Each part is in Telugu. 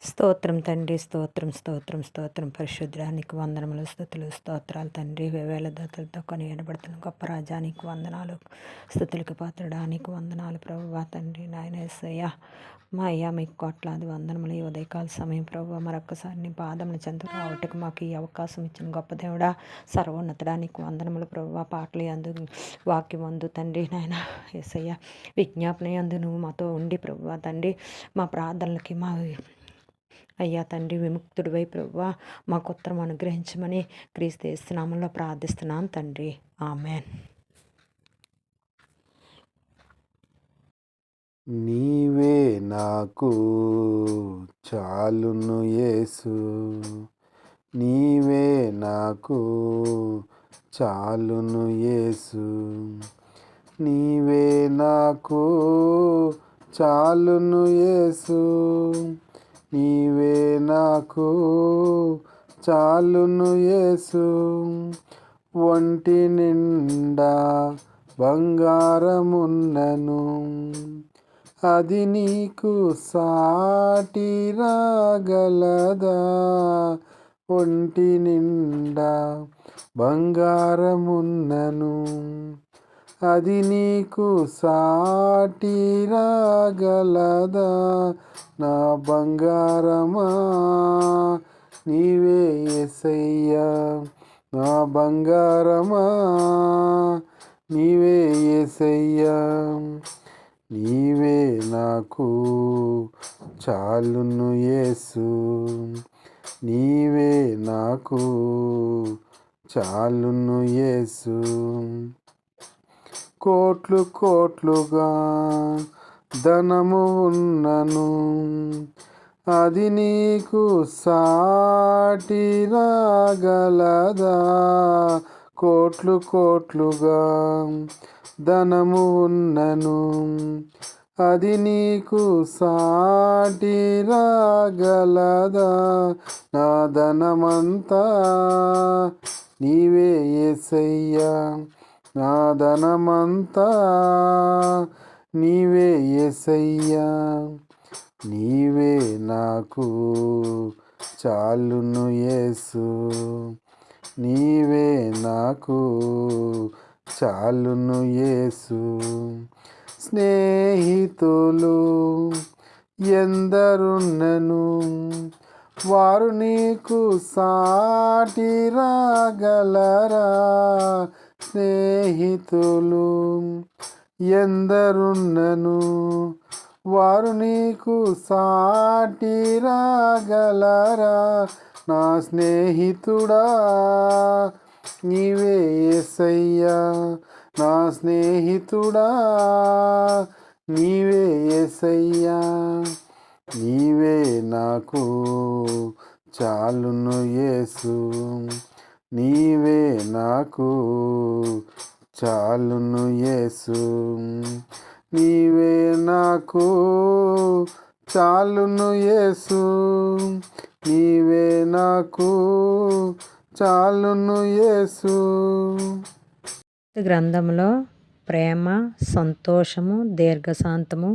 స్తోత్రం తండ్రి, స్తోత్రం స్తోత్రం స్తోత్రం. పరిశుద్ధానికి వందనములు, స్తుతులు, స్తోత్రాలు తండ్రి. వేవేల దతలతో కొనియాడబడుతున్న గొప్ప రాజానికి వందనాలు, స్తుతులకు పాత్రడానికి వందనాలు ప్రభువా తండ్రి. నాయన యేసయ్య, మా అయ్యా మీకు కోట్లాది వందనములు. ఈ ఉదయకాల సమయం ప్రభువా మరొక్కసారి నీ పాదముల చెంత రావటకు మాకు ఈ అవకాశం ఇచ్చిన గొప్ప దేవుడా, సర్వోన్నతడానికి వందనములు ప్రభువా. పాటలు అందు, వాక్యం అందు తండ్రి నాయన యేసయ్య, విజ్ఞాపన అందు నువ్వు మాతో ఉండి ప్రభువా తండ్రి, మా ప్రార్థనలకి మా అయ్యా తండ్రి విముక్తుడివై ప్రభువా మాకు ఉత్తరం అనుగ్రహించమని క్రీస్తు యేసు నామములో ప్రార్థిస్తున్నాను తండ్రి. ఆమేన్. నీవే నాకు చాలును యేసు, నీవే నాకు చాలును యేసు, నీవే నాకు చాలును యేసు, నీవే నాకు చాలును యేసు. ఒంటి నిండా బంగారమున్నను, అది నీకు సాటి రాగలదా. ఒంటి నిండా బంగారమున్నను, అది నీకు సాటి రాగలదా. నా బంగారమా నీవే యేసయ్యా, నా బంగారమా నీవే యేసయ్యా, నీవే నాకు చాలును యేసు, నీవే నాకు చాలును యేసు. కోట్లు కోట్లుగా ధనము ఉన్నను, అది నీకు సాటి రాగలదా. కోట్లు కోట్లుగా ధనము ఉన్నను, అది నీకు సాటి రాగలదా. నా ధనమంతా నీవే యేసయ్యా, నా ధనమంతా నీవే యేసయ్యా, నీవే నాకు చాలును యేసు, నీవే నాకు చాలును యేసు. స్నేహితులు ఎందరున్నను, వారు నీకు సాటి రాగలరా. స్నేహితులు ఎందరున్నను, వారు నీకు సాటి రాగలరా. నా స్నేహితుడా నీవే యేసయ్యా, నా స్నేహితుడా నీవే యేసయ్యా, నీవే నాకు చాలును యేసు, నీవే నాకు చాలును యేసు, నీవే నాకు చాలును యేసు, నీవే నాకు చాలును యేసు. గ్రంథంలో ప్రేమ, సంతోషము, దీర్ఘశాంతము,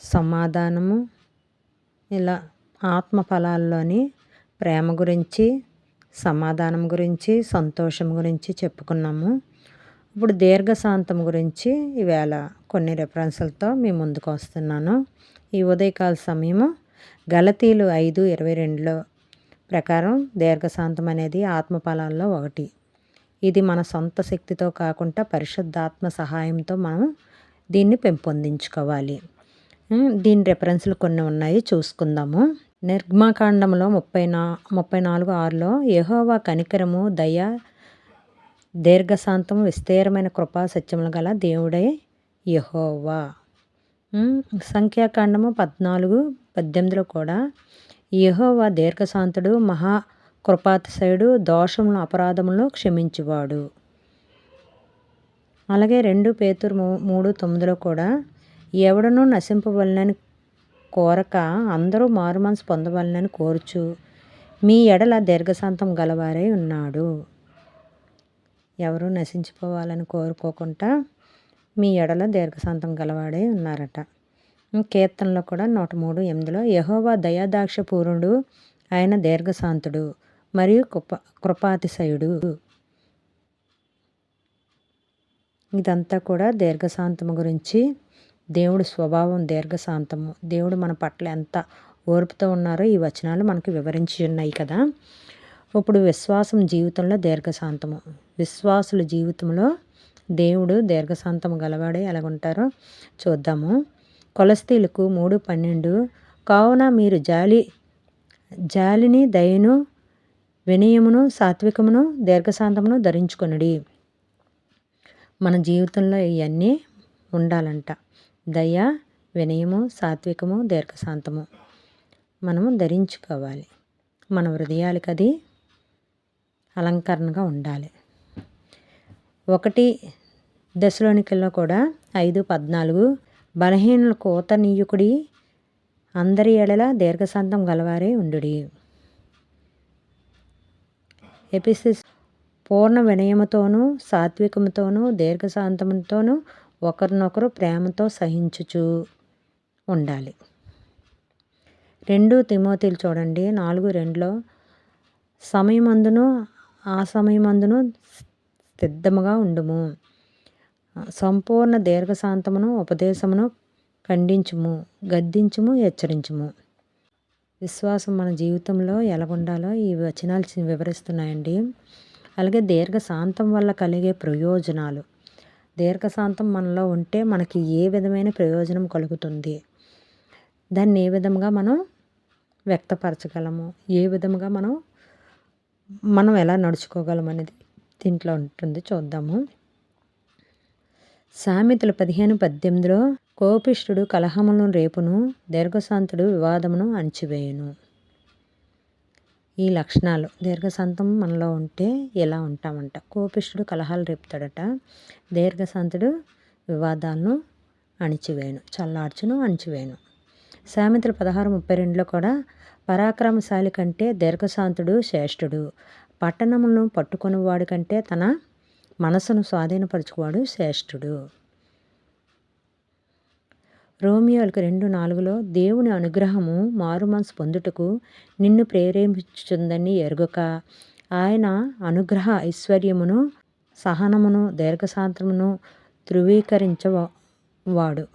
సమాధానము, ఇలా ఆత్మ ఫలాల్లోని ప్రేమ గురించి, సమాధానం గురించి, సంతోషం గురించి చెప్పుకున్నాము. ఇప్పుడు దీర్ఘశాంతం గురించి ఈవేళ కొన్ని రెఫరెన్స్లతో మీ ముందుకు వస్తున్నాను. ఈ ఉదయకాల సమయము గలతీలు 5:22 ప్రకారం దీర్ఘశాంతం అనేది ఆత్మ ఫలాల్లో ఒకటి. ఇది మన సొంత శక్తితో కాకుండా పరిశుద్ధాత్మ సహాయంతో మనం దీన్ని పెంపొందించుకోవాలి. దీని రెఫరెన్స్లు కొన్ని ఉన్నాయి, చూసుకుందాము. నిర్గమకాండంలో 34:6లో యెహోవా కనికరము, దయ, దీర్ఘశాంతము, విస్తీర్ణమైన కృపా సత్యములు గల దేవుడే యెహోవా. సంఖ్యాకాండము 14:18లో కూడా యెహోవా దీర్ఘశాంతుడు, మహా కృపాతిశయుడు, దోషములను అపరాధములను క్షమించువాడు. అలాగే 2 పేతురు 3:9లో కూడా ఎవడనూ నశింపవలనని కోరక అందరూ మారుమనసు పొందవలనని కోరుచు మీ ఎడల దీర్ఘశాంతం గలవారై ఉన్నాడు. ఎవరు నశించిపోవాలని కోరుకోకుండా మీ ఎడల దీర్ఘశాంతం గలవాడై ఉన్నారట. కీర్తనలో కూడా 103:8 యెహోవా దయాదాక్ష పూర్ణుడు, ఆయన దీర్ఘశాంతుడు మరియు కృపాతిశయుడు. ఇదంతా కూడా దీర్ఘశాంతము గురించి, దేవుడి స్వభావం దీర్ఘశాంతము, దేవుడు మన పట్ల ఎంత ఓర్పుతో ఉన్నారో ఈ వచనాలు మనకు వివరించి ఉన్నాయి కదా. ఇప్పుడు విశ్వాసం జీవితంలో దీర్ఘశాంతము. విశ్వాసుల జీవితంలో దేవుడు దీర్ఘశాంతము గలవాడే ఎలాగుంటారో చూద్దాము. కొలస్తీలకు 3:12 కావున మీరు జాలిని, దయను, వినయమును, సాత్వికమును, దీర్ఘశాంతమును ధరించుకొనుడి. మన జీవితంలో ఇవన్నీ ఉండాలంట. దయ, వినయము, సాత్వికము, దీర్ఘశాంతము మనము ధరించుకోవాలి. మన హృదయాలకు అది అలంకరణగా ఉండాలి. 1 దశలోనికల్లో కూడా 5:14 బలహీనులకు ఊతనీయుకుడి, అందరి ఎడల దీర్ఘశాంతం గలవారే ఉండుడి. ఎఫెసీయులు పూర్ణ వినయముతోనూ సాత్వికముతోనూ దీర్ఘశాంతముతోనూ ఒకరినొకరు ప్రేమతో సహించుచు ఉండాలి. 2 తిమోతిలు చూడండి 4:2 సమయమందును ఆ సమయమందును సిద్ధముగా ఉండుము, సంపూర్ణ దీర్ఘశాంతమును ఉపదేశమును ఖండించుము, గద్దించుము, హెచ్చరించుము. విశ్వాసం మన జీవితంలో ఎలాగుండాలో ఈ వచనాలు వివరిస్తున్నాయండి. అలాగే దీర్ఘశాంతం వల్ల కలిగే ప్రయోజనాలు. దీర్ఘశాంతం మనలో ఉంటే మనకి ఏ విధమైన ప్రయోజనం కలుగుతుంది, దాన్ని ఏ విధంగా మనం వ్యక్తపరచగలము, ఏ విధంగా మనం ఎలా నడుచుకోగలం అనేది దీంట్లో ఉంటుంది. చూద్దాము. సామెతలు 15:18 కోపిష్ఠుడు కలహములను రేపును, దీర్ఘశాంతుడు వివాదమును అణిచివేయును. ఈ లక్షణాలు దీర్ఘశాంతం మనలో ఉంటే ఎలా ఉంటామంట. కోపిష్ఠుడు కలహాలు రేపుతాడట, దీర్ఘశాంతుడు వివాదాలను అణిచివేయును, చల్లార్చును, అణిచివేయును. సామెతలు 16:32 కూడా పరాక్రమశాలి కంటే దీర్ఘశాంతుడు శ్రేష్ఠుడు, పట్టణములను పట్టుకొనివాడి కంటే తన మనసును స్వాధీనపరచువాడు శ్రేష్ఠుడు. రోమియోలకు 2:4 దేవుని అనుగ్రహము మారు మనసు పొందుటకు నిన్ను ప్రేరేపించుచుందని ఎరుగక ఆయన అనుగ్రహ ఐశ్వర్యమును, సహనమును, దీర్ఘశాంతమును ధృవీకరించిన వాడు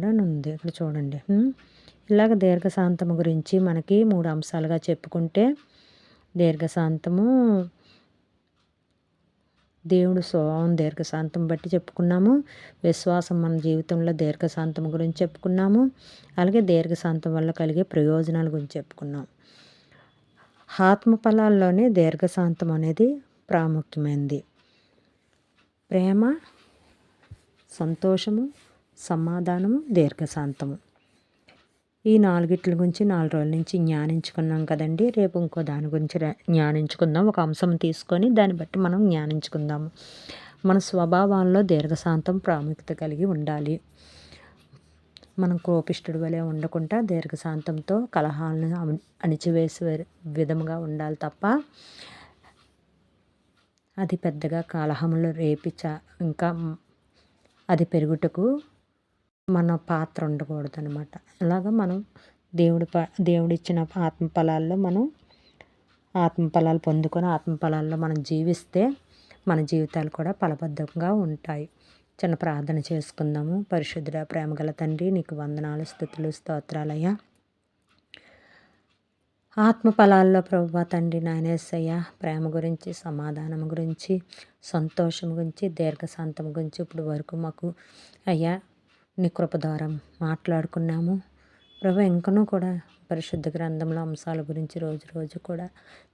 అని ఉంది ఇక్కడ చూడండి. ఇలాగ దీర్ఘశాంతము గురించి మనకి 3 అంశాలుగా చెప్పుకుంటే, దీర్ఘశాంతము దేవుడు స్వభావం దీర్ఘశాంతం బట్టి చెప్పుకున్నాము. విశ్వాసం మన జీవితంలో దీర్ఘశాంతం గురించి చెప్పుకున్నాము. అలాగే దీర్ఘశాంతం వల్ల కలిగే ప్రయోజనాల గురించి చెప్పుకున్నాం. ఆత్మఫలాల్లోనే దీర్ఘశాంతం అనేది ప్రాముఖ్యమైనది. ప్రేమ, సంతోషము, సమాధానము, దీర్ఘశాంతము. ఈ 4 గురించి 4 రోజుల నుంచి జ్ఞానించుకున్నాం కదండి. రేపు ఇంకో దాని గురించి జ్ఞానించుకుందాం. ఒక అంశం తీసుకొని దాన్ని బట్టి మనం జ్ఞానించుకుందాము. మన స్వభావాల్లో దీర్ఘశాంతం ప్రాముఖ్యత కలిగి ఉండాలి. మనం కోపిష్ఠుడి వలె ఉండకుండా దీర్ఘశాంతంతో కలహాలను అణిచివేసే విధముగా ఉండాలి తప్ప అది పెద్దగా కలహములు ఇంకా అది పెరుగుటకు మన పాత్ర ఉండకూడదు అనమాట. అలాగా మనం దేవుడిచ్చిన ఆత్మఫలాల్లో మనం ఆత్మఫలాలు పొందుకొని ఆత్మఫలాల్లో మనం జీవిస్తే మన జీవితాలు కూడా ఫలబద్ధంగా ఉంటాయి. చిన్న ప్రార్థన చేసుకుందాము. పరిశుద్ధుడా, ప్రేమగల తండ్రి, నీకు వందనాలు, స్తుతులు, స్తోత్రాలయ్యా. ఆత్మఫలాల్లో ప్రభువా తండ్రి నాయన యేసయ్య, ప్రేమ గురించి, సమాధానం గురించి, సంతోషం గురించి, దీర్ఘశాంతం గురించి ఇప్పుడు వరకు మాకు అయ్యా నీ కృప ద్వారా మాట్లాడుకున్నాము ప్రభు. ఇంకనూ కూడా పరిశుద్ధ గ్రంథంలో అంశాల గురించి రోజు కూడా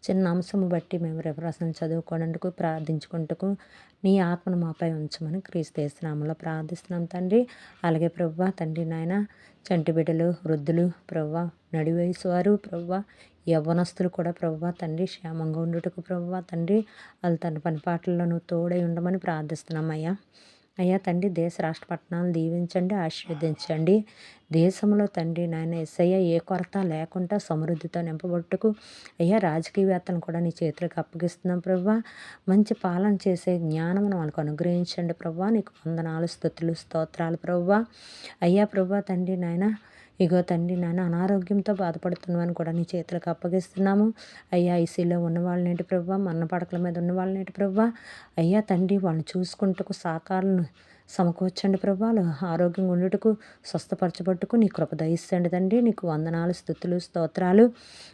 చిన్న అంశము బట్టి మేము రెఫరెన్స్ని చదువుకోవడానికి ప్రార్థించుకుంటూ నీ ఆత్మను మాపై ఉంచమని క్రీస్తు యేసు నామములో ప్రార్థిస్తున్నాం తండ్రి. అలాగే ప్రభువా తండ్రి నాయన, చంటి బిడ్డలు, వృద్ధులు ప్రభువా, నడి వయసు వారు ప్రభువా, యవ్వనస్తులు కూడా ప్రభువా తండ్రి క్షేమంగా ఉండుటకు ప్రభువా తండ్రి వాళ్ళు తన పనిపాట్లలో నువ్వు తోడై ఉండమని ప్రార్థిస్తున్నామయ్యా. అయ్యా తండ్రి దేశ రాష్ట్ర పట్టణాలను దీవించండి, ఆశీర్వదించండి. దేశంలో తండ్రి నాయన యేసయ్య ఏ కొరత లేకుండా సమృద్ధితో నింపబట్టుకు అయ్యా రాజకీయవేత్తలను కూడా నీ చేతులకు అప్పగిస్తున్నాం ప్రభువా. మంచి పాలన చేసే జ్ఞానమును వాళ్ళకు అనుగ్రహించండి ప్రభువా. నీకు వందనాలు, స్తుతులు, స్తోత్రాలు ప్రభువా. అయ్యా ప్రభువా తండ్రి నాయన ఇగో తండ్రి నాయన అనారోగ్యంతో బాధపడుతున్నామని కూడా నీ చేతులకు అప్పగిస్తున్నాము. అయ్యా ఐసీలో ఉన్న వాళ్ళనేంటి ప్రభువా, మరణ పడకల మీద ఉన్న వాళ్ళనేంటి ప్రభువా. అయ్యా తండ్రి వాళ్ళని చూసుకుంటూ సహకారాలను సమకూర్చండి ప్రభా. వాళ్ళు ఆరోగ్యంగా ఉండుటకు స్వస్థపరచబట్టుకు నీ కృప దయచేయండి తండ్రి. నీకు వందనాలు, స్తుతులు, స్తోత్రాలు.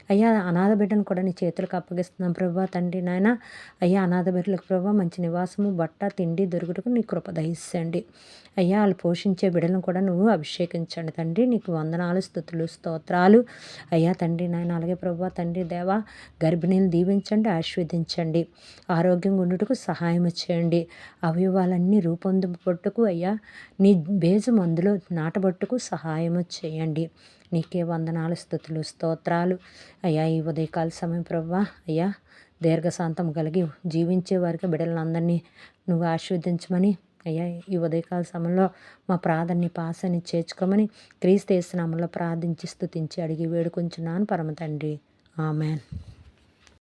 అయ్యా అనాథ బిడ్డను కూడా నీ చేతులకు అప్పగిస్తున్నాం ప్రభా తండ్రి నాయన. అయ్యా అనాథ బిడ్డలకు ప్రభా మంచి నివాసము, బట్ట, తిండి దొరుకుటకు నీ కృప దయచేయండి. అయ్యా వాళ్ళు పోషించే బిడ్డలను కూడా నువ్వు అభిషేకించండి తండ్రి. నీకు వందనాలు, స్తుతులు, స్తోత్రాలు. అయ్యా తండ్రి నాయన అలాగే ప్రభా తండ్రి దేవా గర్భిణీని దీవించండి, ఆశీర్వదించండి. ఆరోగ్యంగా ఉండుటకు సహాయం చేయండి. అవయవాలన్నీ రూపొందింపబట్టుకు అయ్యా నీ బేజం అందులో నాటబట్టుకు సహాయము చేయండి. నీకే వందనాలు, స్తుతులు, స్తోత్రాలు. అయ్యా ఈ ఉదయకాల సమయం ప్రభువా అయ్యా దీర్ఘశాంతం కలిగి జీవించే వారికి బిడ్డలందరినీ నువ్వు ఆశీర్వదించమని అయ్యా ఈ ఉదయకాల సమయంలో మా ప్రార్థనని పాసని చేర్చుకోమని క్రీస్తు యేసు నామములో ప్రార్థించి స్తుతించి అడిగి వేడుకొంచున్నాను పరమ తండ్రి. ఆమెన్.